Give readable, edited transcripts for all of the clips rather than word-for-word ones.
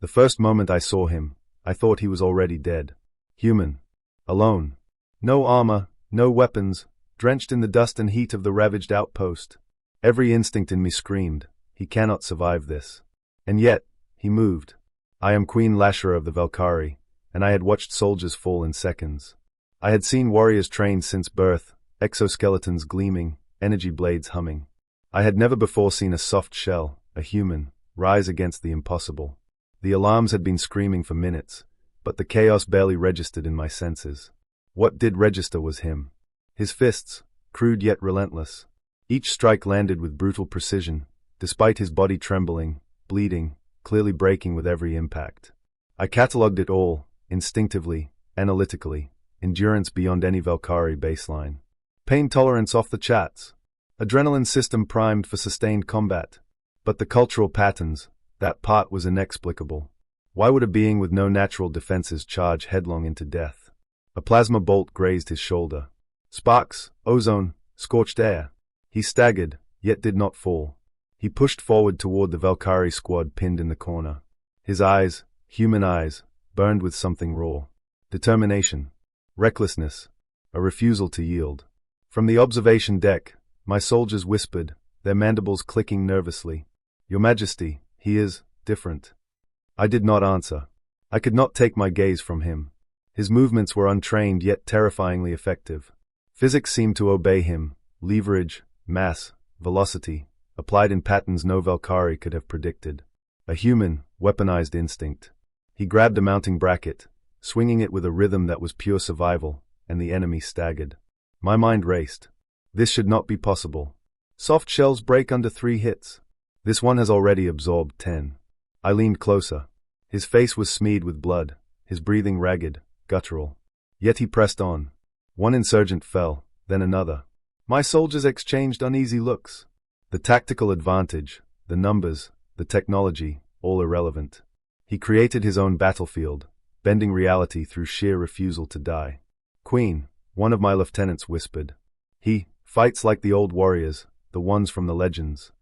The first moment I saw him, I thought he was already dead. Human. Alone. No armor, no weapons, drenched in the dust and heat of the ravaged outpost. Every instinct in me screamed, he cannot survive this. And yet, he moved. I am Queen Lasher of the Valkyrie, and I had watched soldiers fall in seconds. I had seen warriors trained since birth, exoskeletons gleaming, energy blades humming. I had never before seen a soft shell, a human, rise against the impossible. The alarms had been screaming for minutes, but the chaos barely registered in my senses. What did register was him. His fists, crude yet relentless. Each strike landed with brutal precision, despite his body trembling, bleeding, clearly breaking with every impact. I catalogued it all, instinctively, analytically, endurance beyond any Valkyrie baseline. Pain tolerance off the charts. Adrenaline system primed for sustained combat. But the cultural patterns, that part was inexplicable. Why would a being with no natural defenses charge headlong into death? A plasma bolt grazed his shoulder. Sparks, ozone, scorched air. He staggered, yet did not fall. He pushed forward toward the Valkyrie squad pinned in the corner. His eyes, human eyes, burned with something raw. Determination. Recklessness. A refusal to yield. From the observation deck, my soldiers whispered, their mandibles clicking nervously. Your Majesty, he is different. I did not answer. I could not take my gaze from him. His movements were untrained yet terrifyingly effective. Physics seemed to obey him, leverage, mass, velocity, applied in patterns no Valkyrie could have predicted. A human, weaponized instinct. He grabbed a mounting bracket, swinging it with a rhythm that was pure survival, and the enemy staggered. My mind raced. This should not be possible. Soft shells break under 3 hits. This one has already absorbed 10. I leaned closer. His face was smeared with blood, his breathing ragged, guttural. Yet he pressed on. One insurgent fell, then another. My soldiers exchanged uneasy looks. The tactical advantage, the numbers, the technology, all irrelevant. He created his own battlefield, bending reality through sheer refusal to die. Queen, one of my lieutenants whispered. He fights like the old warriors, the ones from the legends.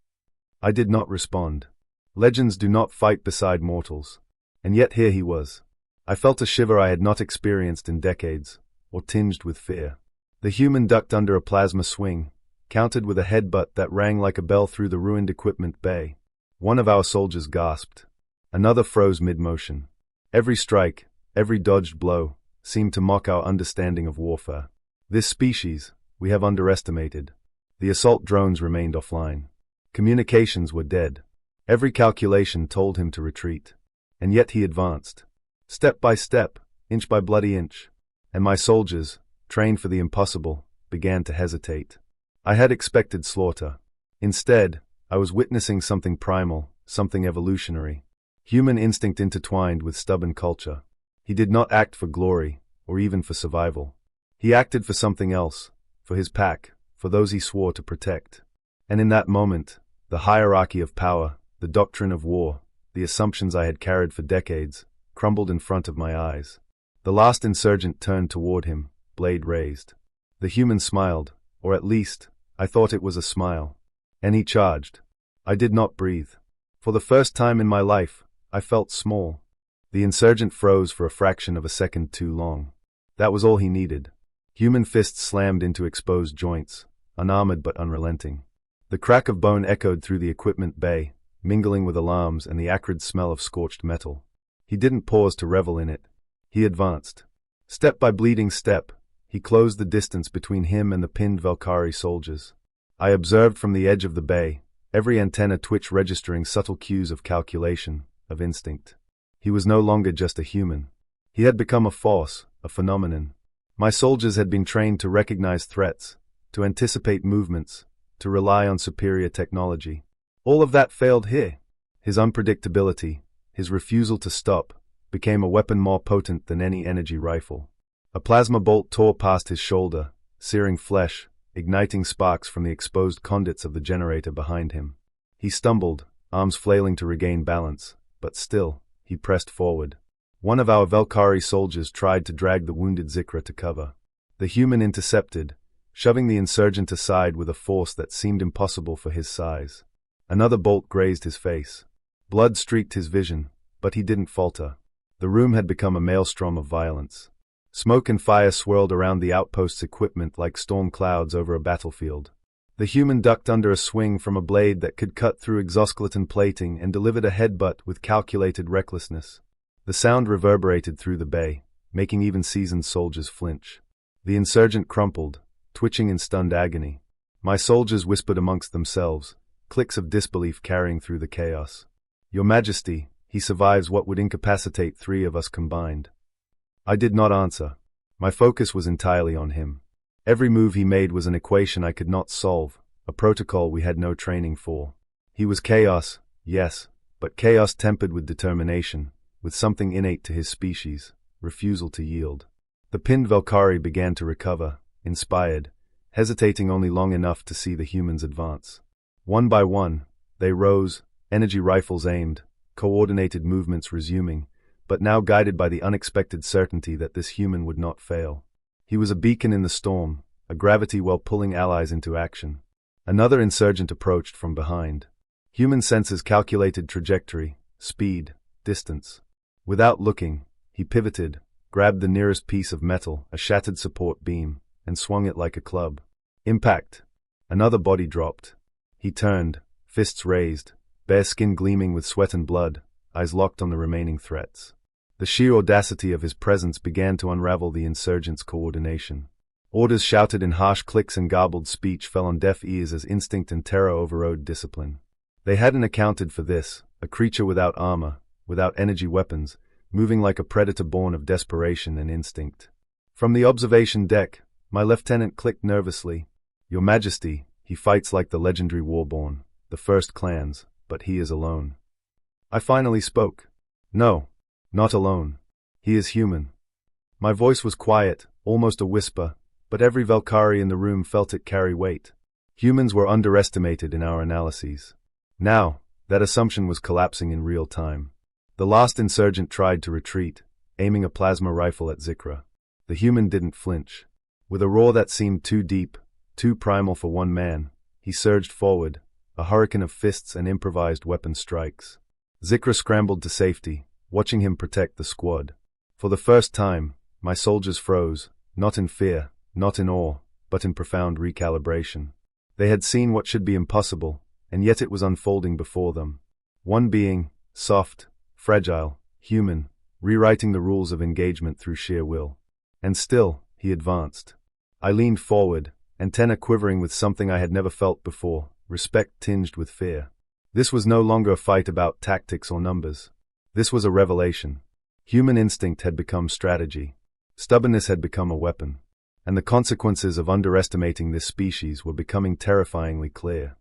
I did not respond. Legends do not fight beside mortals. And yet here he was. I felt a shiver I had not experienced in decades, or tinged with fear. The human ducked under a plasma swing, countered with a headbutt that rang like a bell through the ruined equipment bay. One of our soldiers gasped. Another froze mid-motion. Every strike, every dodged blow, seemed to mock our understanding of warfare. This species, we have underestimated. The assault drones remained offline. Communications were dead. Every calculation told him to retreat. And yet he advanced. Step by step, inch by bloody inch. And my soldiers, trained for the impossible, began to hesitate. I had expected slaughter. Instead, I was witnessing something primal, something evolutionary. Human instinct intertwined with stubborn culture. He did not act for glory, or even for survival. He acted for something else, for his pack, for those he swore to protect. And in that moment, the hierarchy of power, the doctrine of war, the assumptions I had carried for decades, crumbled in front of my eyes. The last insurgent turned toward him, blade raised. The human smiled, or at least, I thought it was a smile. And he charged. I did not breathe. For the first time in my life, I felt small. The insurgent froze for a fraction of a second too long. That was all he needed. Human fists slammed into exposed joints, unarmored but unrelenting. The crack of bone echoed through the equipment bay, mingling with alarms and the acrid smell of scorched metal. He didn't pause to revel in it. He advanced. Step by bleeding step, he closed the distance between him and the pinned Valkyrie soldiers. I observed from the edge of the bay, every antenna twitch registering subtle cues of calculation, of instinct. He was no longer just a human. He had become a force, a phenomenon. My soldiers had been trained to recognize threats, to anticipate movements, to rely on superior technology. All of that failed here. His unpredictability, his refusal to stop, became a weapon more potent than any energy rifle. A plasma bolt tore past his shoulder, searing flesh, igniting sparks from the exposed conduits of the generator behind him. He stumbled, arms flailing to regain balance, but still, he pressed forward. One of our Valkyrie soldiers tried to drag the wounded Zikra to cover. The human intercepted, shoving the insurgent aside with a force that seemed impossible for his size. Another bolt grazed his face. Blood streaked his vision, But he didn't falter. The room had become a maelstrom of violence. Smoke and fire swirled around the outpost's equipment like storm clouds over a battlefield. The human ducked under a swing from a blade that could cut through exoskeleton plating and delivered a headbutt with calculated recklessness. The sound reverberated through the bay, making even seasoned soldiers flinch. The insurgent crumpled, twitching in stunned agony. My soldiers whispered amongst themselves, clicks of disbelief carrying through the chaos. "Your Majesty, he survives what would incapacitate 3 of us combined." I did not answer. My focus was entirely on him. Every move he made was an equation I could not solve, a protocol we had no training for. He was chaos, yes, but chaos tempered with determination, with something innate to his species, refusal to yield. The pinned Valkyrie began to recover, inspired, hesitating only long enough to see the humans advance. One by one, they rose, energy rifles aimed, coordinated movements resuming, but now guided by the unexpected certainty that this human would not fail. He was a beacon in the storm, a gravity well pulling allies into action. Another insurgent approached from behind. Human senses calculated trajectory, speed, distance. Without looking, he pivoted, grabbed the nearest piece of metal, a shattered support beam, and swung it like a club. Impact! Another body dropped. He turned, fists raised, bare skin gleaming with sweat and blood, eyes locked on the remaining threats. The sheer audacity of his presence began to unravel the insurgents' coordination. Orders shouted in harsh clicks and garbled speech fell on deaf ears as instinct and terror overrode discipline. They hadn't accounted for this, a creature without armor, without energy weapons, moving like a predator born of desperation and instinct. From the observation deck, my lieutenant clicked nervously. "Your Majesty, he fights like the legendary Warborn, the first clans, but he is alone." I finally spoke. "No. Not alone. He is human." My voice was quiet, almost a whisper, but every Valkyrie in the room felt it carry weight. Humans were underestimated in our analyses. Now, that assumption was collapsing in real time. The last insurgent tried to retreat, aiming a plasma rifle at Zikra. The human didn't flinch. With a roar that seemed too deep, too primal for one man, he surged forward, a hurricane of fists and improvised weapon strikes. Zikra scrambled to safety, watching him protect the squad. For the first time, my soldiers froze, not in fear, not in awe, but in profound recalibration. They had seen what should be impossible, and yet it was unfolding before them. One being, soft, fragile, human, rewriting the rules of engagement through sheer will. And still, he advanced. I leaned forward, antenna quivering with something I had never felt before, respect tinged with fear. This was no longer a fight about tactics or numbers. This was a revelation. Human instinct had become strategy. Stubbornness had become a weapon. And the consequences of underestimating this species were becoming terrifyingly clear.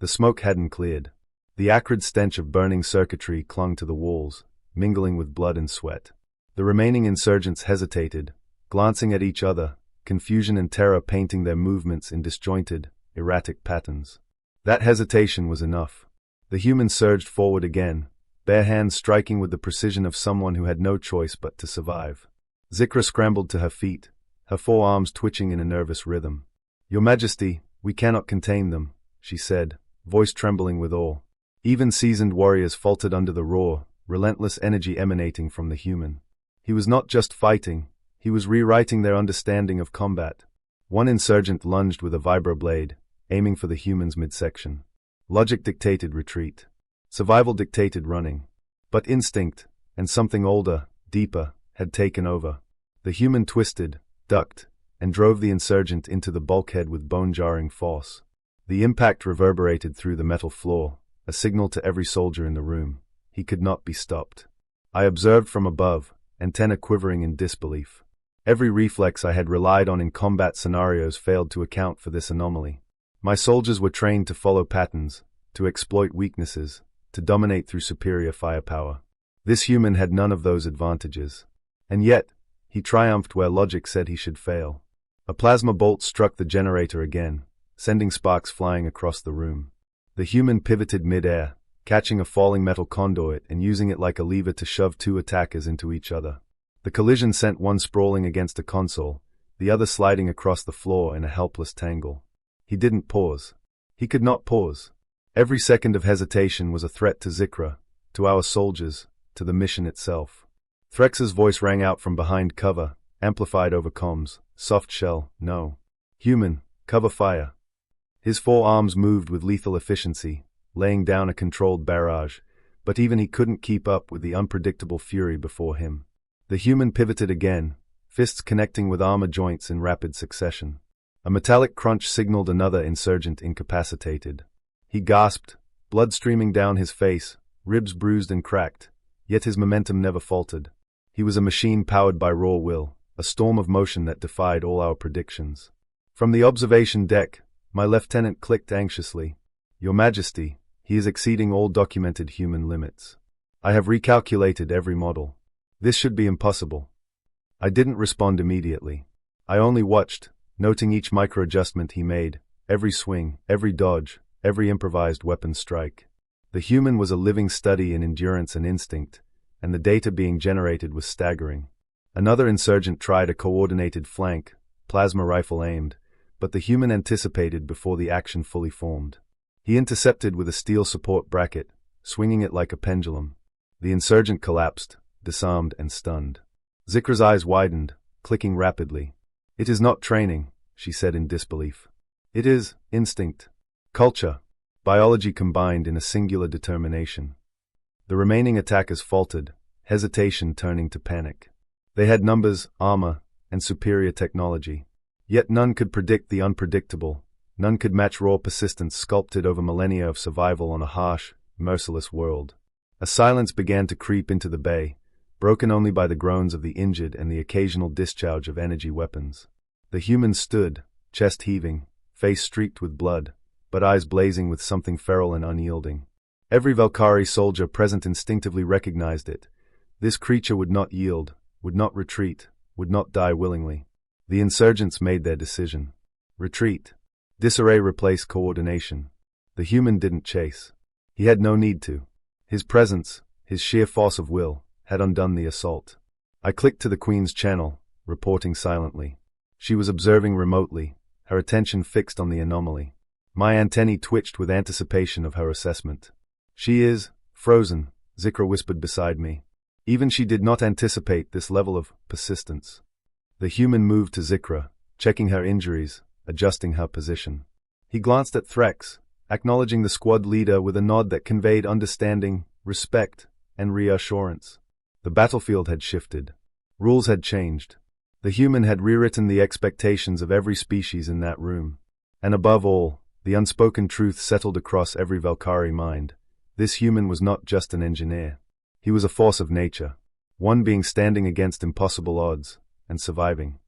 The smoke hadn't cleared. The acrid stench of burning circuitry clung to the walls, mingling with blood and sweat. The remaining insurgents hesitated, glancing at each other, confusion and terror painting their movements in disjointed, erratic patterns. That hesitation was enough. The human surged forward again, bare hands striking with the precision of someone who had no choice but to survive. Zikra scrambled to her feet, her forearms twitching in a nervous rhythm. "Your Majesty, we cannot contain them," she said, voice trembling with awe. Even seasoned warriors faltered under the raw, relentless energy emanating from the human. He was not just fighting, he was rewriting their understanding of combat. One insurgent lunged with a vibroblade, aiming for the human's midsection. Logic dictated retreat. Survival dictated running. But instinct, and something older, deeper, had taken over. The human twisted, ducked, and drove the insurgent into the bulkhead with bone-jarring force. The impact reverberated through the metal floor, a signal to every soldier in the room. He could not be stopped. I observed from above, antenna quivering in disbelief. Every reflex I had relied on in combat scenarios failed to account for this anomaly. My soldiers were trained to follow patterns, to exploit weaknesses, to dominate through superior firepower. This human had none of those advantages. And yet, he triumphed where logic said he should fail. A plasma bolt struck the generator again, sending sparks flying across the room. The human pivoted mid-air, catching a falling metal conduit and using it like a lever to shove two attackers into each other. The collision sent one sprawling against a console, the other sliding across the floor in a helpless tangle. He didn't pause. He could not pause. Every second of hesitation was a threat to Zikra, to our soldiers, to the mission itself. Threx's voice rang out from behind cover, amplified over comms. Soft shell, no. Human, cover fire. His 4 arms moved with lethal efficiency, laying down a controlled barrage, but even he couldn't keep up with the unpredictable fury before him. The human pivoted again, fists connecting with armor joints in rapid succession. A metallic crunch signaled another insurgent incapacitated. He gasped, blood streaming down his face, ribs bruised and cracked, yet his momentum never faltered. He was a machine powered by raw will, a storm of motion that defied all our predictions. From the observation deck, my lieutenant clicked anxiously. Your Majesty, he is exceeding all documented human limits. I have recalculated every model. This should be impossible. I didn't respond immediately. I only watched, noting each micro-adjustment he made, every swing, every dodge, every improvised weapon strike. The human was a living study in endurance and instinct, and the data being generated was staggering. Another insurgent tried a coordinated flank, plasma rifle aimed, but the human anticipated before the action fully formed. He intercepted with a steel support bracket, swinging it like a pendulum. The insurgent collapsed, disarmed and stunned. Zikra's eyes widened, clicking rapidly. It is not training, she said in disbelief. It is instinct. Culture. Biology combined in a singular determination. The remaining attackers faltered, hesitation turning to panic. They had numbers, armor, and superior technology. Yet none could predict the unpredictable, none could match raw persistence sculpted over millennia of survival on a harsh, merciless world. A silence began to creep into the bay, broken only by the groans of the injured and the occasional discharge of energy weapons. The humans stood, chest heaving, face streaked with blood, but eyes blazing with something feral and unyielding. Every Valkyrie soldier present instinctively recognized it. This creature would not yield, would not retreat, would not die willingly. The insurgents made their decision. Retreat. Disarray replaced coordination. The human didn't chase. He had no need to. His presence, his sheer force of will, had undone the assault. I clicked to the Queen's channel, reporting silently. She was observing remotely, her attention fixed on the anomaly. My antennae twitched with anticipation of her assessment. She is frozen, Zikra whispered beside me. Even she did not anticipate this level of persistence. The human moved to Zikra, checking her injuries, adjusting her position. He glanced at Threx, acknowledging the squad leader with a nod that conveyed understanding, respect, and reassurance. The battlefield had shifted. Rules had changed. The human had rewritten the expectations of every species in that room. And above all, the unspoken truth settled across every Valkyrie mind. This human was not just an engineer. He was a force of nature, one being standing against impossible odds, and surviving.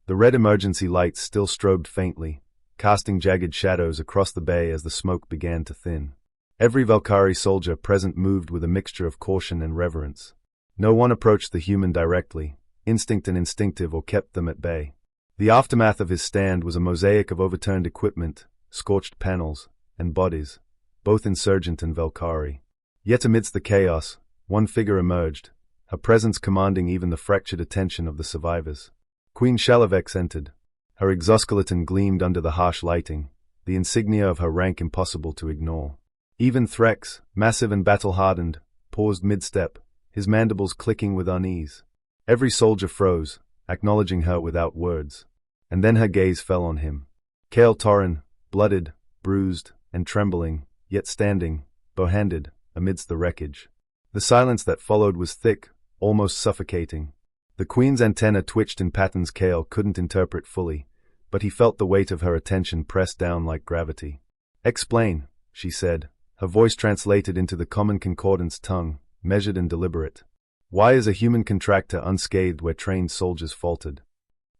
The red emergency lights still strobed faintly, casting jagged shadows across the bay as the smoke began to thin. Every Valkyrie soldier present moved with a mixture of caution and reverence. No one approached the human directly, instinct and instinctive, or kept them at bay. The aftermath of his stand was a mosaic of overturned equipment, scorched panels, and bodies, both insurgent and Valkyrie. Yet amidst the chaos, one figure emerged, her presence commanding even the fractured attention of the survivors. Queen Shalavex entered. Her exoskeleton gleamed under the harsh lighting, the insignia of her rank impossible to ignore. Even Threx, massive and battle-hardened, paused mid-step, his mandibles clicking with unease. Every soldier froze, acknowledging her without words. And then her gaze fell on him. Kael Torren, blooded, bruised, and trembling, yet standing, bow-handed, amidst the wreckage. The silence that followed was thick, almost suffocating. The Queen's antenna twitched in patterns Kael couldn't interpret fully, but he felt the weight of her attention press down like gravity. "Explain," she said, her voice translated into the common concordance tongue, measured and deliberate. "Why is a human contractor unscathed where trained soldiers faltered?"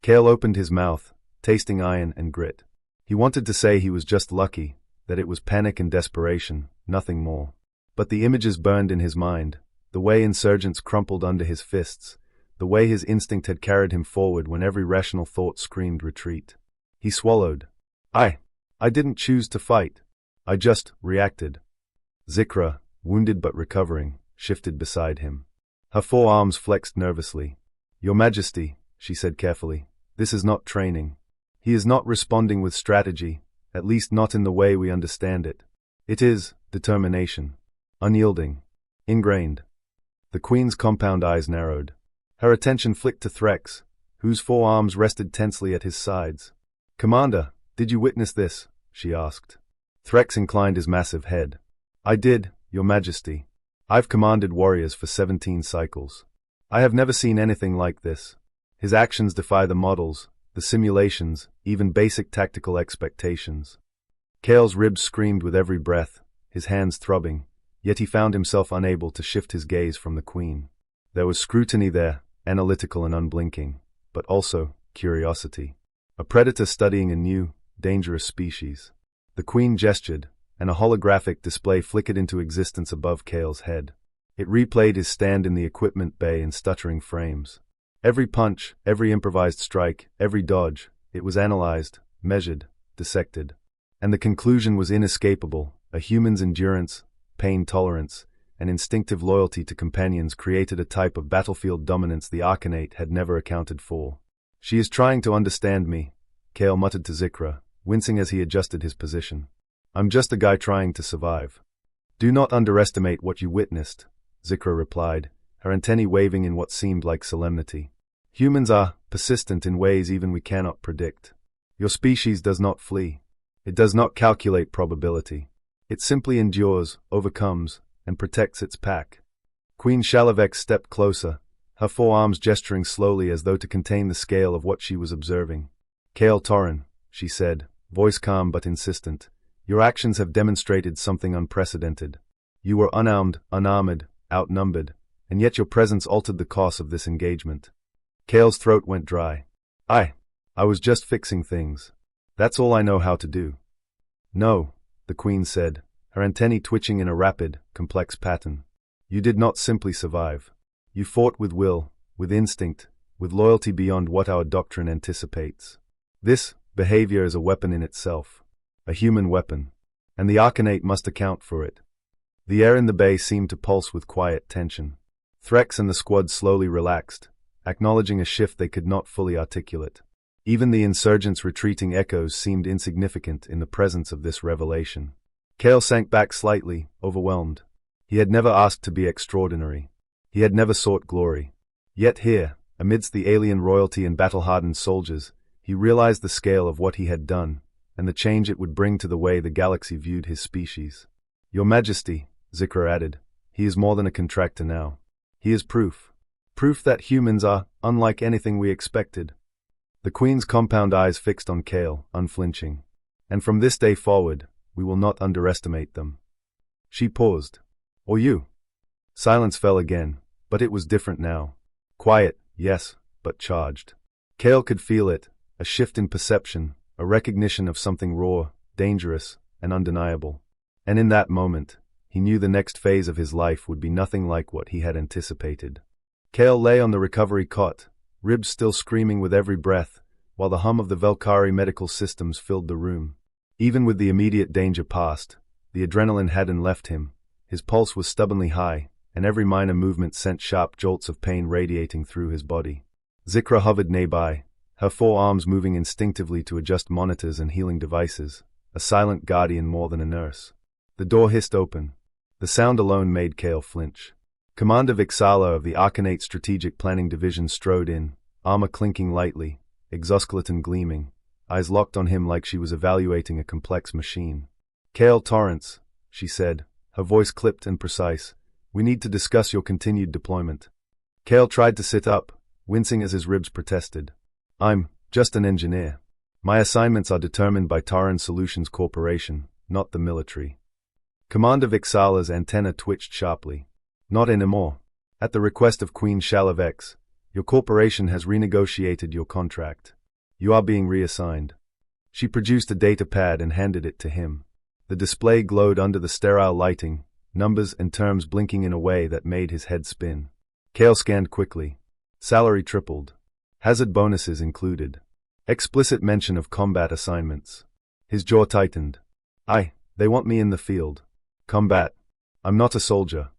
Kael opened his mouth, tasting iron and grit. He wanted to say he was just lucky, that it was panic and desperation, nothing more. But the images burned in his mind, the way insurgents crumpled under his fists, the way his instinct had carried him forward when every rational thought screamed retreat. He swallowed. I didn't choose to fight. I just reacted." Zikra, wounded but recovering, shifted beside him. Her forearms flexed nervously. "Your Majesty," she said carefully, "this is not training. He is not responding with strategy, at least not in the way we understand it. It is determination. Unyielding. Ingrained." The Queen's compound eyes narrowed. Her attention flicked to Threx, whose forearms rested tensely at his sides. "Commander, did you witness this?" she asked. Threx inclined his massive head. "I did, Your Majesty. I've commanded warriors for 17 cycles. I have never seen anything like this. His actions defy the models, the simulations, even basic tactical expectations." Kale's ribs screamed with every breath, his hands throbbing, yet he found himself unable to shift his gaze from the Queen. There was scrutiny there, analytical and unblinking, but also curiosity. A predator studying a new, dangerous species. The Queen gestured, and a holographic display flickered into existence above Kale's head. It replayed his stand in the equipment bay in stuttering frames. Every punch, every improvised strike, every dodge, it was analyzed, measured, dissected. And the conclusion was inescapable: a human's endurance, pain tolerance, and instinctive loyalty to companions created a type of battlefield dominance the Arcanate had never accounted for. "She is trying to understand me," Kale muttered to Zikra, wincing as he adjusted his position. "I'm just a guy trying to survive." "Do not underestimate what you witnessed," Zikra replied, her antennae waving in what seemed like solemnity. "Humans are persistent in ways even we cannot predict. Your species does not flee. It does not calculate probability. It simply endures, overcomes, and protects its pack." Queen Shalavex stepped closer, her forearms gesturing slowly as though to contain the scale of what she was observing. "Kale Torren," she said, voice calm but insistent, "your actions have demonstrated something unprecedented. You were unarmed, unarmored, outnumbered, and yet your presence altered the course of this engagement." Kale's throat went dry. I was just fixing things. That's all I know how to do." "No," the Queen said, her antennae twitching in a rapid, complex pattern. "You did not simply survive. You fought with will, with instinct, with loyalty beyond what our doctrine anticipates. This behavior is a weapon in itself, a human weapon, and the Arcanate must account for it." The air in the bay seemed to pulse with quiet tension. Threx and the squad slowly relaxed, acknowledging a shift they could not fully articulate. Even the insurgents' retreating echoes seemed insignificant in the presence of this revelation. Kale sank back slightly, overwhelmed. He had never asked to be extraordinary. He had never sought glory. Yet here, amidst the alien royalty and battle-hardened soldiers, he realized the scale of what he had done, and the change it would bring to the way the galaxy viewed his species. "Your Majesty," Zikra added, "he is more than a contractor now. He is proof. Proof that humans are unlike anything we expected." The Queen's compound eyes fixed on Kale, unflinching. "And from this day forward, we will not underestimate them." She paused. "Or you?" Silence fell again, but it was different now. Quiet, yes, but charged. Kale could feel it, a shift in perception, a recognition of something raw, dangerous, and undeniable. And in that moment, he knew the next phase of his life would be nothing like what he had anticipated. Kale lay on the recovery cot, ribs still screaming with every breath, while the hum of the Velkari medical systems filled the room. Even with the immediate danger past, the adrenaline hadn't left him. His pulse was stubbornly high, and every minor movement sent sharp jolts of pain radiating through his body. Zikra hovered nearby, her forearms moving instinctively to adjust monitors and healing devices, a silent guardian more than a nurse. The door hissed open. The sound alone made Kale flinch. Commander Vixala of the Arcanate Strategic Planning Division strode in, armor clinking lightly, exoskeleton gleaming, eyes locked on him like she was evaluating a complex machine. "Kale Torrance," she said, her voice clipped and precise, "we need to discuss your continued deployment." Kale tried to sit up, wincing as his ribs protested. "I'm just an engineer. My assignments are determined by Taran Solutions Corporation, not the military." Commander Vixala's antenna twitched sharply. "Not anymore. At the request of Queen Shalavex, your corporation has renegotiated your contract. You are being reassigned." She produced a data pad and handed it to him. The display glowed under the sterile lighting, numbers and terms blinking in a way that made his head spin. Kale scanned quickly. Salary tripled. Hazard bonuses included. Explicit mention of combat assignments. His jaw tightened. They want me in the field. Combat. I'm not a soldier."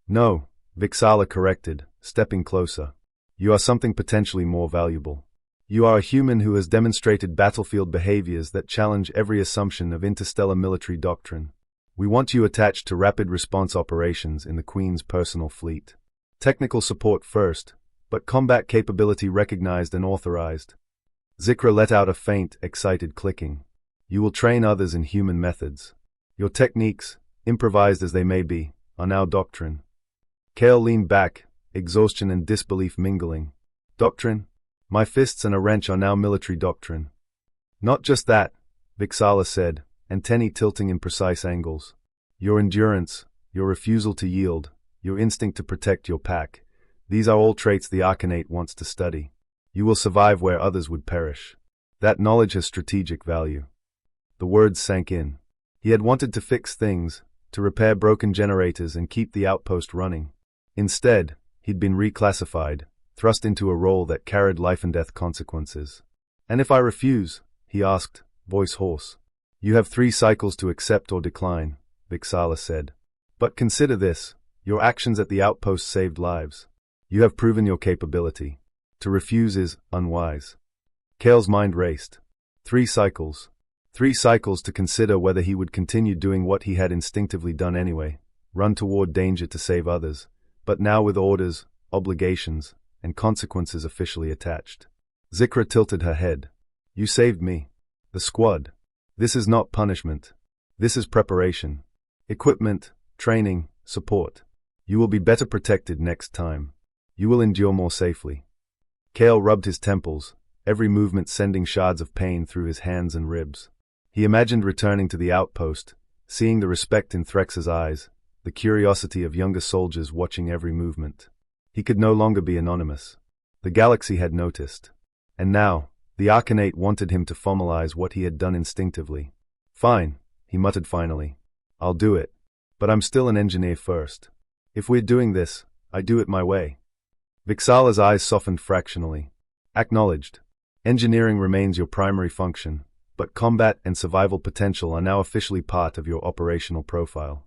"No," Vixala corrected, stepping closer. "You are something potentially more valuable. You are a human who has demonstrated battlefield behaviors that challenge every assumption of interstellar military doctrine. We want you attached to rapid response operations in the Queen's personal fleet." Technical support first, but combat capability recognized and authorized. Zikra let out a faint, excited clicking. You will train others in human methods. Your techniques, improvised as they may be, are now doctrine. Kale leaned back, exhaustion and disbelief mingling. Doctrine? My fists and a wrench are now military doctrine. Not just that, Vixala said, antennae tilting in precise angles. Your endurance, your refusal to yield, your instinct to protect your pack, these are all traits the Arcanate wants to study. You will survive where others would perish. That knowledge has strategic value. The words sank in. He had wanted to fix things, to repair broken generators and keep the outpost running. Instead, he'd been reclassified, thrust into a role that carried life and death consequences. And if I refuse? He asked, voice hoarse. You have 3 cycles to accept or decline, Vixala said. But consider this, your actions at the outpost saved lives. You have proven your capability. To refuse is unwise. Kale's mind raced. 3 cycles. 3 cycles to consider whether he would continue doing what he had instinctively done anyway, run toward danger to save others, but now with orders, obligations, and consequences officially attached. Zikra tilted her head. You saved me. The squad. This is not punishment. This is preparation. Equipment, training, support. You will be better protected next time. You will endure more safely. Kale rubbed his temples, every movement sending shards of pain through his hands and ribs. He imagined returning to the outpost, seeing the respect in Threx's eyes, the curiosity of younger soldiers watching every movement. He could no longer be anonymous. The galaxy had noticed. And now, the Arcanate wanted him to formalize what he had done instinctively. Fine, he muttered finally. I'll do it. But I'm still an engineer first. If we're doing this, I do it my way. Vixala's eyes softened fractionally. Acknowledged. Engineering remains your primary function, but combat and survival potential are now officially part of your operational profile.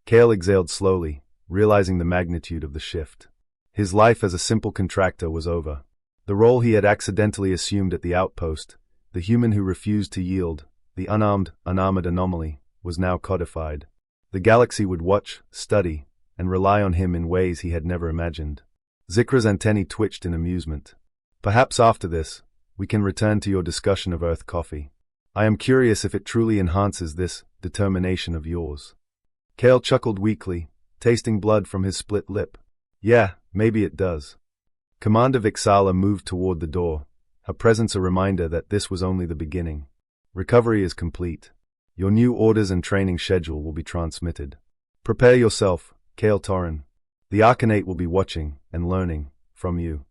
Kale exhaled slowly, realizing the magnitude of the shift. His life as a simple contractor was over. The role he had accidentally assumed at the outpost, the human who refused to yield, the unarmed, unarmored anomaly, was now codified. The galaxy would watch, study, and rely on him in ways he had never imagined. Zikra's antennae twitched in amusement. Perhaps after this, we can return to your discussion of Earth coffee. I am curious if it truly enhances this determination of yours. Kale chuckled weakly, tasting blood from his split lip. Yeah, maybe it does. Commander Vixala moved toward the door, her presence a reminder that this was only the beginning. Recovery is complete. Your new orders and training schedule will be transmitted. Prepare yourself, Kale Torren. The Arcanate will be watching and learning from you.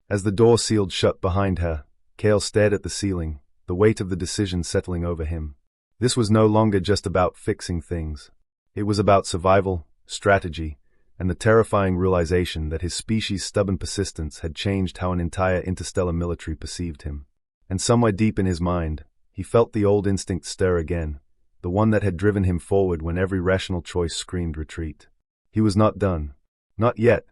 As the door sealed shut behind her, Kale stared at the ceiling, the weight of the decision settling over him. This was no longer just about fixing things. It was about survival, strategy, and the terrifying realization that his species' stubborn persistence had changed how an entire interstellar military perceived him. And somewhere deep in his mind, he felt the old instinct stir again, the one that had driven him forward when every rational choice screamed retreat. He was not done. Not yet.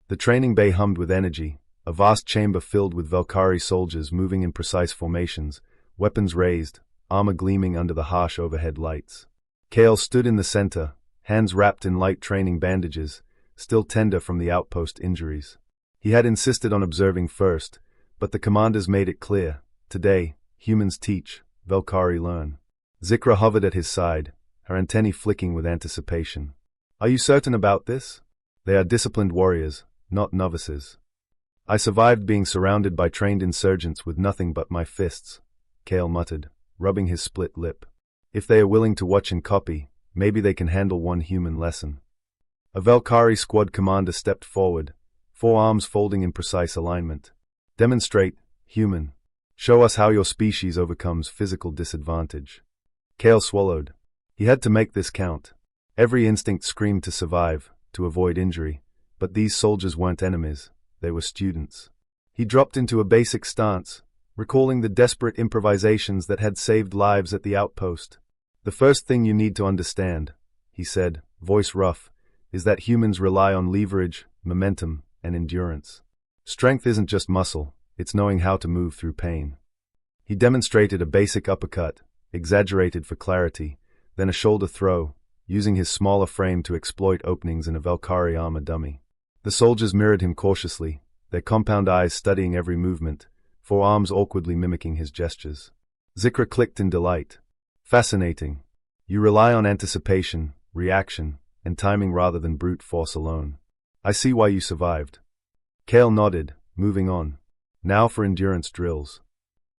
The training bay hummed with energy, a vast chamber filled with Velkari soldiers moving in precise formations, weapons raised, armor gleaming under the harsh overhead lights. Kale stood in the center, hands wrapped in light training bandages, still tender from the outpost injuries. He had insisted on observing first, but the commanders made it clear, today, humans teach, Velkari learn. Zikra hovered at his side, her antennae flicking with anticipation. Are you certain about this? They are disciplined warriors, not novices. I survived being surrounded by trained insurgents with nothing but my fists, Kale muttered, rubbing his split lip. If they are willing to watch and copy, maybe they can handle one human lesson. A Velkari squad commander stepped forward, forearms folding in precise alignment. Demonstrate, human. Show us how your species overcomes physical disadvantage. Kale swallowed. He had to make this count. Every instinct screamed to survive, to avoid injury, but these soldiers weren't enemies, they were students. He dropped into a basic stance, recalling the desperate improvisations that had saved lives at the outpost. The first thing you need to understand, he said, voice rough, is that humans rely on leverage, momentum, and endurance. Strength isn't just muscle, it's knowing how to move through pain. He demonstrated a basic uppercut, exaggerated for clarity, then a shoulder throw, using his smaller frame to exploit openings in a Velkari armor dummy. The soldiers mirrored him cautiously, their compound eyes studying every movement, forearms awkwardly mimicking his gestures. Zikra clicked in delight. Fascinating. You rely on anticipation, reaction, and timing rather than brute force alone. I see why you survived. Kale nodded, moving on. Now for endurance drills.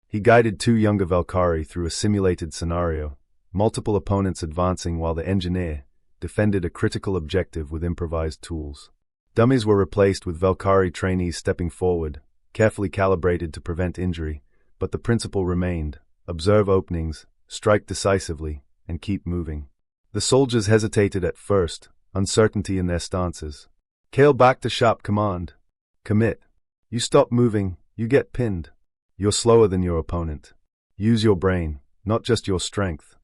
He guided two younger Valkyrie through a simulated scenario, multiple opponents advancing while the engineer defended a critical objective with improvised tools. Dummies were replaced with Valkyrie trainees stepping forward, carefully calibrated to prevent injury, but the principle remained: observe openings, strike decisively, and keep moving. The soldiers hesitated at first, uncertainty in their stances. Kale backed a sharp command. Commit. You stop moving, you get pinned. You're slower than your opponent. Use your brain, not just your strength.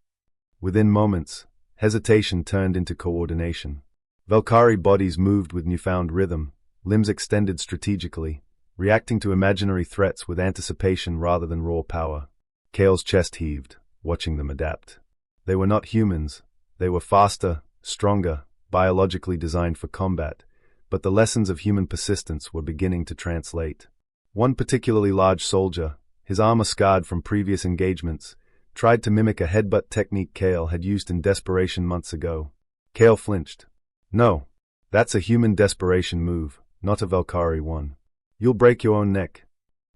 Within moments, hesitation turned into coordination. Valkyrie bodies moved with newfound rhythm, limbs extended strategically, reacting to imaginary threats with anticipation rather than raw power. Kale's chest heaved, watching them adapt. They were not humans. They were faster, stronger, biologically designed for combat, but the lessons of human persistence were beginning to translate. One particularly large soldier, his armor scarred from previous engagements, tried to mimic a headbutt technique Kale had used in desperation months ago. Kale flinched. No, that's a human desperation move, not a Valkyrie one. You'll break your own neck.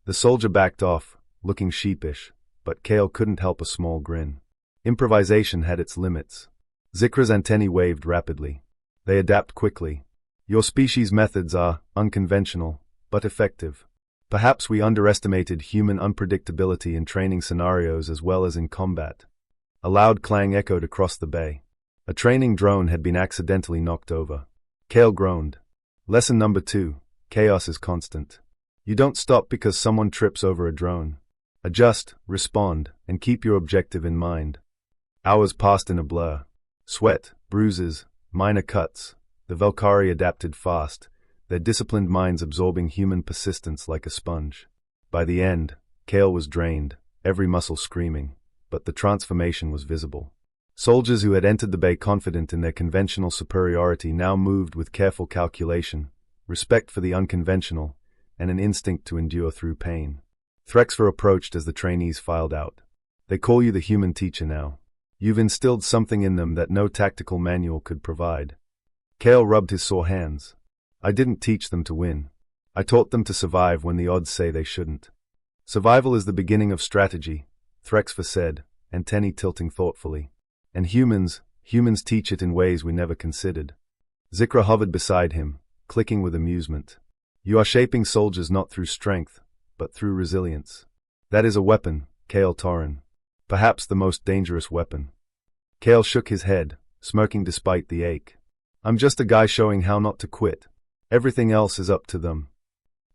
The soldier backed off, looking sheepish, but Kale couldn't help a small grin. Improvisation had its limits. Zikra's antennae waved rapidly. They adapt quickly. Your species' methods are unconventional, but effective. Perhaps we underestimated human unpredictability in training scenarios as well as in combat. A loud clang echoed across the bay. A training drone had been accidentally knocked over. Kale groaned. Lesson number 2. Chaos is constant. You don't stop because someone trips over a drone. Adjust, respond, and keep your objective in mind. Hours passed in a blur. Sweat, bruises, minor cuts. The Valkyrie adapted fast, their disciplined minds absorbing human persistence like a sponge. By the end, Kale was drained, every muscle screaming, but the transformation was visible. Soldiers who had entered the bay confident in their conventional superiority now moved with careful calculation, respect for the unconventional, and an instinct to endure through pain. Threxfer approached as the trainees filed out. They call you the human teacher now. You've instilled something in them that no tactical manual could provide. Kale rubbed his sore hands. I didn't teach them to win. I taught them to survive when the odds say they shouldn't. Survival is the beginning of strategy, Threxfer said, antennae tilting thoughtfully. And humans teach it in ways we never considered. Zikra hovered beside him, clicking with amusement. You are shaping soldiers not through strength, but through resilience. That is a weapon, Kale Torren. Perhaps the most dangerous weapon. Kale shook his head, smirking despite the ache. I'm just a guy showing how not to quit. Everything else is up to them.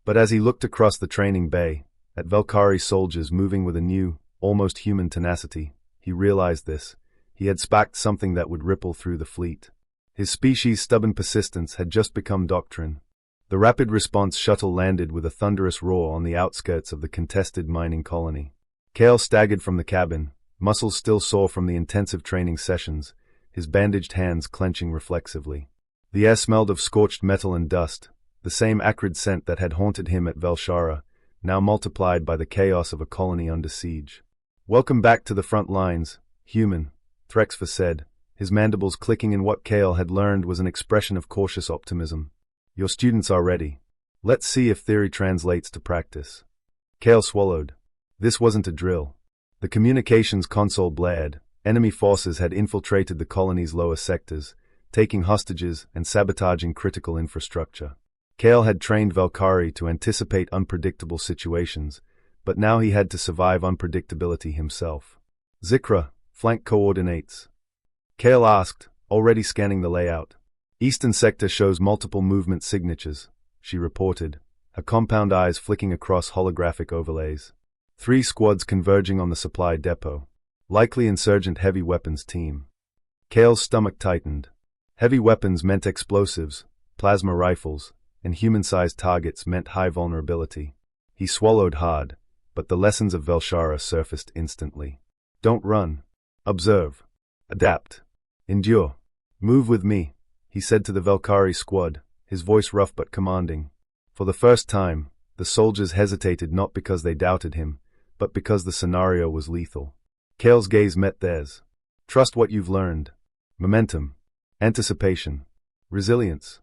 But as he looked across the training bay, at Valkyrie soldiers moving with a new, almost human tenacity, he realized this. He had sparked something that would ripple through the fleet. His species' stubborn persistence had just become doctrine. The rapid response shuttle landed with a thunderous roar on the outskirts of the contested mining colony. Kale staggered from the cabin, muscles still sore from the intensive training sessions, his bandaged hands clenching reflexively. The air smelled of scorched metal and dust, the same acrid scent that had haunted him at Velshara, now multiplied by the chaos of a colony under siege. Welcome back to the front lines, human, Threxfer said, his mandibles clicking in what Kale had learned was an expression of cautious optimism. Your students are ready. Let's see if theory translates to practice. Kale swallowed. This wasn't a drill. The communications console blared. Enemy forces had infiltrated the colony's lower sectors, taking hostages and sabotaging critical infrastructure. Kale had trained Valkyrie to anticipate unpredictable situations, but now he had to survive unpredictability himself. Zikra, flank coordinates. Kale asked, already scanning the layout. Eastern sector shows multiple movement signatures, she reported, her compound eyes flicking across holographic overlays. 3 squads converging on the supply depot. Likely insurgent heavy weapons team. Kale's stomach tightened. Heavy weapons meant explosives, plasma rifles, and human-sized targets meant high vulnerability. He swallowed hard, but the lessons of Velshara surfaced instantly. Don't run. Observe. Adapt. Endure. Move with me, he said to the Valkyrie squad, his voice rough but commanding. For the first time, the soldiers hesitated not because they doubted him, but because the scenario was lethal. Kale's gaze met theirs. Trust what you've learned. Momentum. Anticipation. Resilience.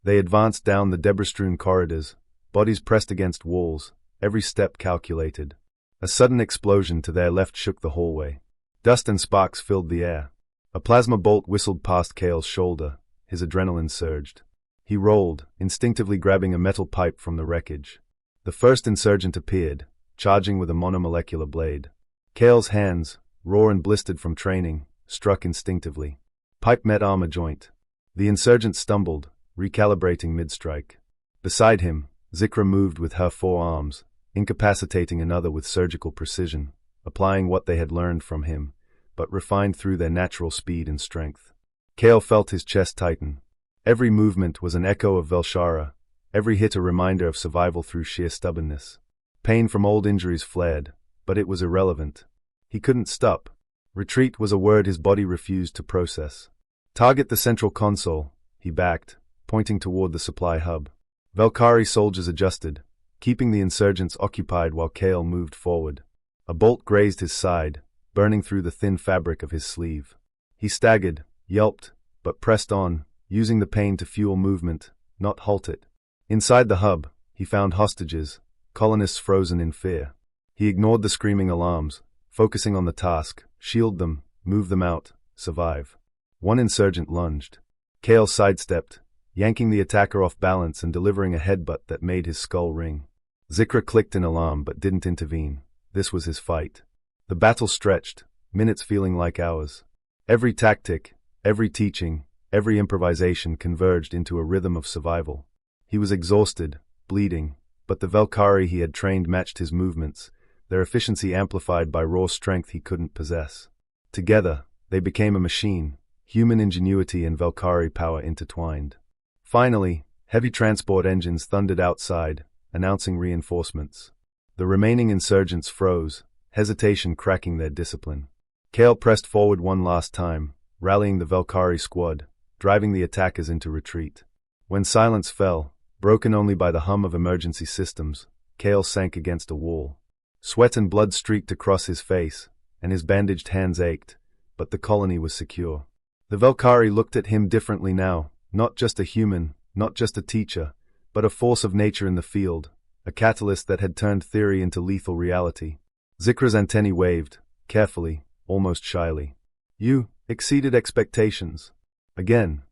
They advanced down the debris-strewn corridors, bodies pressed against walls, every step calculated. A sudden explosion to their left shook the hallway. Dust and sparks filled the air. A plasma bolt whistled past Kale's shoulder. His adrenaline surged. He rolled, instinctively grabbing a metal pipe from the wreckage. The first insurgent appeared, charging with a monomolecular blade. Kale's hands, raw and blistered from training, struck instinctively. Pipe met armor joint. The insurgent stumbled, recalibrating mid-strike. Beside him, Zikra moved with her 4 arms, incapacitating another with surgical precision, applying what they had learned from him, but refined through their natural speed and strength. Kale felt his chest tighten. Every movement was an echo of Velshara, every hit a reminder of survival through sheer stubbornness. Pain from old injuries flared, but it was irrelevant. He couldn't stop. Retreat was a word his body refused to process. Target the central console, he backed, pointing toward the supply hub. Velkari soldiers adjusted, keeping the insurgents occupied while Kale moved forward. A bolt grazed his side, burning through the thin fabric of his sleeve. He staggered, yelped, but pressed on, using the pain to fuel movement, not halt it. Inside the hub, he found hostages, colonists frozen in fear. He ignored the screaming alarms, focusing on the task: shield them, move them out, survive. One insurgent lunged. Kale sidestepped, yanking the attacker off balance and delivering a headbutt that made his skull ring. Zikra clicked in alarm but didn't intervene. This was his fight. The battle stretched, minutes feeling like hours. Every tactic, every teaching, every improvisation converged into a rhythm of survival. He was exhausted, bleeding, but the Velkari he had trained matched his movements, their efficiency amplified by raw strength he couldn't possess. Together, they became a machine, human ingenuity and Velkari power intertwined. Finally, heavy transport engines thundered outside, announcing reinforcements. The remaining insurgents froze, hesitation cracking their discipline. Kale pressed forward one last time, rallying the Velkari squad, driving the attackers into retreat. When silence fell, broken only by the hum of emergency systems, Kale sank against a wall. Sweat and blood streaked across his face, and his bandaged hands ached, but the colony was secure. The Velkari looked at him differently now, not just a human, not just a teacher, but a force of nature in the field, a catalyst that had turned theory into lethal reality. Zikra's antennae waved, carefully, almost shyly. You exceeded expectations. Again.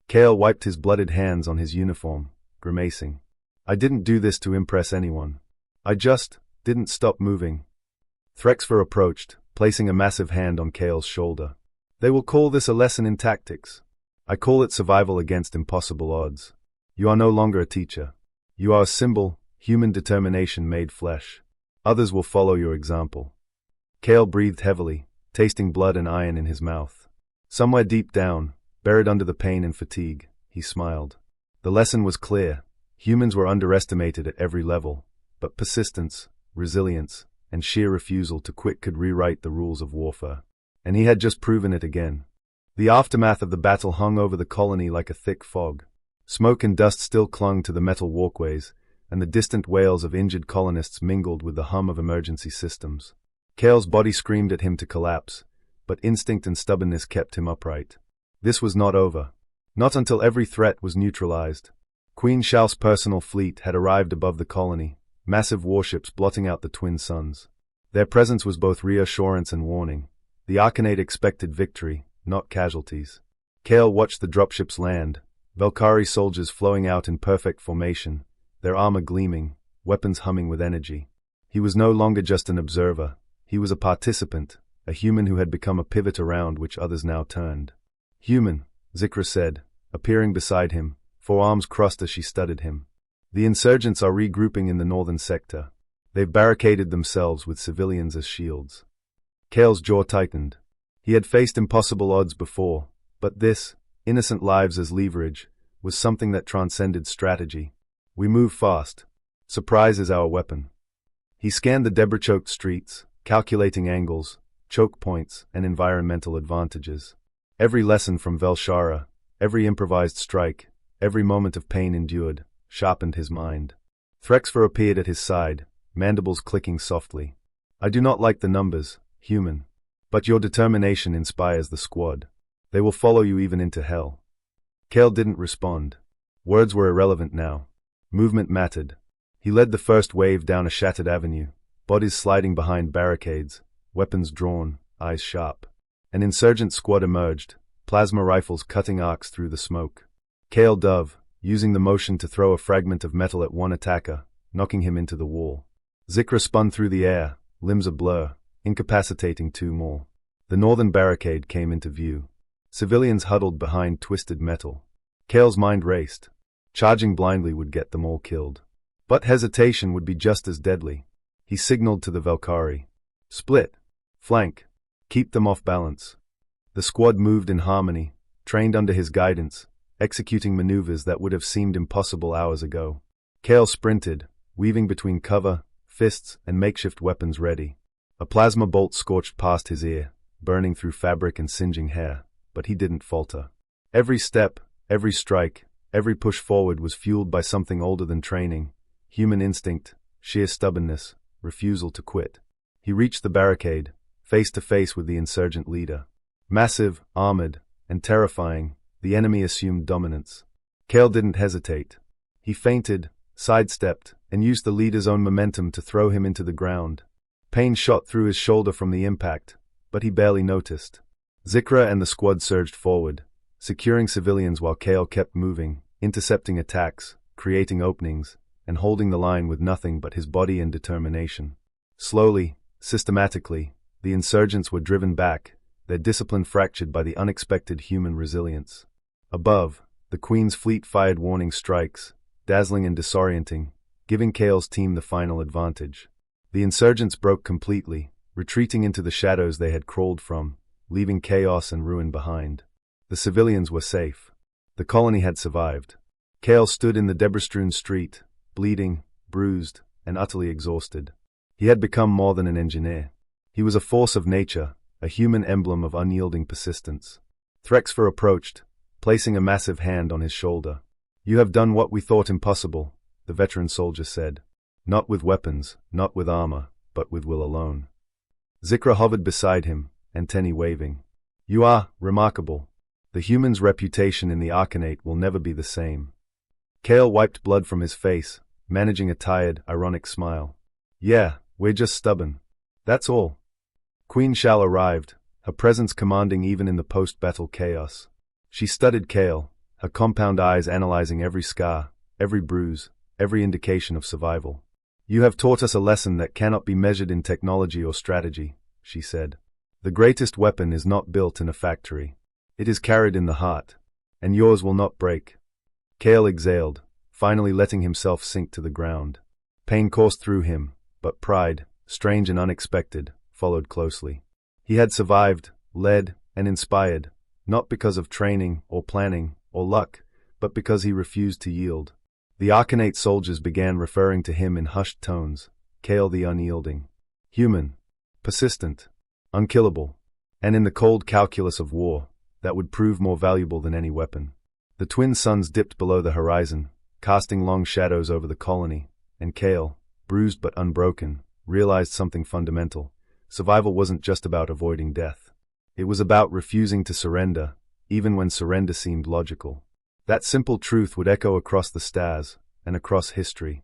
Kale wiped his blooded hands on his uniform, grimacing. I didn't do this to impress anyone. I just didn't stop moving. Threxfer approached, placing a massive hand on Kale's shoulder. They will call this a lesson in tactics. I call it survival against impossible odds. You are no longer a teacher. You are a symbol, human determination made flesh. Others will follow your example. Kale breathed heavily, tasting blood and iron in his mouth. Somewhere deep down, buried under the pain and fatigue, he smiled. The lesson was clear. Humans were underestimated at every level, but persistence, resilience, and sheer refusal to quit could rewrite the rules of warfare. And he had just proven it again. The aftermath of the battle hung over the colony like a thick fog. Smoke and dust still clung to the metal walkways, and the distant wails of injured colonists mingled with the hum of emergency systems. Kale's body screamed at him to collapse, but instinct and stubbornness kept him upright. This was not over. Not until every threat was neutralized. Queen Shal's personal fleet had arrived above the colony, massive warships blotting out the twin suns. Their presence was both reassurance and warning. The Arcanate expected victory, not casualties. Kale watched the dropships land, Velkari soldiers flowing out in perfect formation, their armor gleaming, weapons humming with energy. He was no longer just an observer. He was a participant, a human who had become a pivot around which others now turned. Human, Zikra said, appearing beside him, forearms crossed as she studied him. The insurgents are regrouping in the northern sector. They've barricaded themselves with civilians as shields. Kale's jaw tightened. He had faced impossible odds before, but this, innocent lives as leverage, was something that transcended strategy. We move fast. Surprise is our weapon. He scanned the debris-choked streets, calculating angles, choke points, and environmental advantages. Every lesson from Velshara, every improvised strike, every moment of pain endured, sharpened his mind. Threxfer appeared at his side, mandibles clicking softly. I do not like the numbers, human. But your determination inspires the squad. They will follow you even into hell. Kale didn't respond. Words were irrelevant now. Movement mattered. He led the first wave down a shattered avenue, bodies sliding behind barricades, weapons drawn, eyes sharp. An insurgent squad emerged, plasma rifles cutting arcs through the smoke. Kale dove, using the motion to throw a fragment of metal at one attacker, knocking him into the wall. Zikra spun through the air, limbs a blur, incapacitating two more. The northern barricade came into view. Civilians huddled behind twisted metal. Kale's mind raced. Charging blindly would get them all killed. But hesitation would be just as deadly. He signaled to the Valkyrie. Split. Flank. Keep them off balance. The squad moved in harmony, trained under his guidance, executing maneuvers that would have seemed impossible hours ago. Kale sprinted, weaving between cover, fists, and makeshift weapons ready. A plasma bolt scorched past his ear, burning through fabric and singeing hair, but he didn't falter. Every step, every strike, every push forward was fueled by something older than training, human instinct, sheer stubbornness, refusal to quit. He reached the barricade, face to face with the insurgent leader. Massive, armored, and terrifying, the enemy assumed dominance. Kale didn't hesitate. He feinted, sidestepped, and used the leader's own momentum to throw him into the ground. Pain shot through his shoulder from the impact, but he barely noticed. Zikra and the squad surged forward, securing civilians while Kale kept moving, intercepting attacks, creating openings, and holding the line with nothing but his body and determination. Slowly, systematically, the insurgents were driven back, their discipline fractured by the unexpected human resilience. Above, the Queen's fleet fired warning strikes, dazzling and disorienting, giving Kale's team the final advantage. The insurgents broke completely, retreating into the shadows they had crawled from, leaving chaos and ruin behind. The civilians were safe. The colony had survived. Kale stood in the debris-strewn street, bleeding, bruised, and utterly exhausted. He had become more than an engineer. He was a force of nature, a human emblem of unyielding persistence. Threxfer approached, placing a massive hand on his shoulder. You have done what we thought impossible, the veteran soldier said. Not with weapons, not with armor, but with will alone. Zikra hovered beside him, antennae waving. You are remarkable. The human's reputation in the Arcanate will never be the same. Kale wiped blood from his face, managing a tired, ironic smile. Yeah, we're just stubborn. That's all. Queen Shal arrived, her presence commanding even in the post-battle chaos. She studied Kale, her compound eyes analyzing every scar, every bruise, every indication of survival. You have taught us a lesson that cannot be measured in technology or strategy, she said. The greatest weapon is not built in a factory. It is carried in the heart, and yours will not break. Kale exhaled, finally letting himself sink to the ground. Pain coursed through him, but pride, strange and unexpected, followed closely. He had survived, led, and inspired, not because of training or planning or luck, but because he refused to yield. The Arcanate soldiers began referring to him in hushed tones, Kale the unyielding. Human. Persistent. Unkillable. And in the cold calculus of war, that would prove more valuable than any weapon. The twin suns dipped below the horizon, casting long shadows over the colony, and Kale, bruised but unbroken, realized something fundamental. Survival wasn't just about avoiding death. It was about refusing to surrender, even when surrender seemed logical. That simple truth would echo across the stars and across history.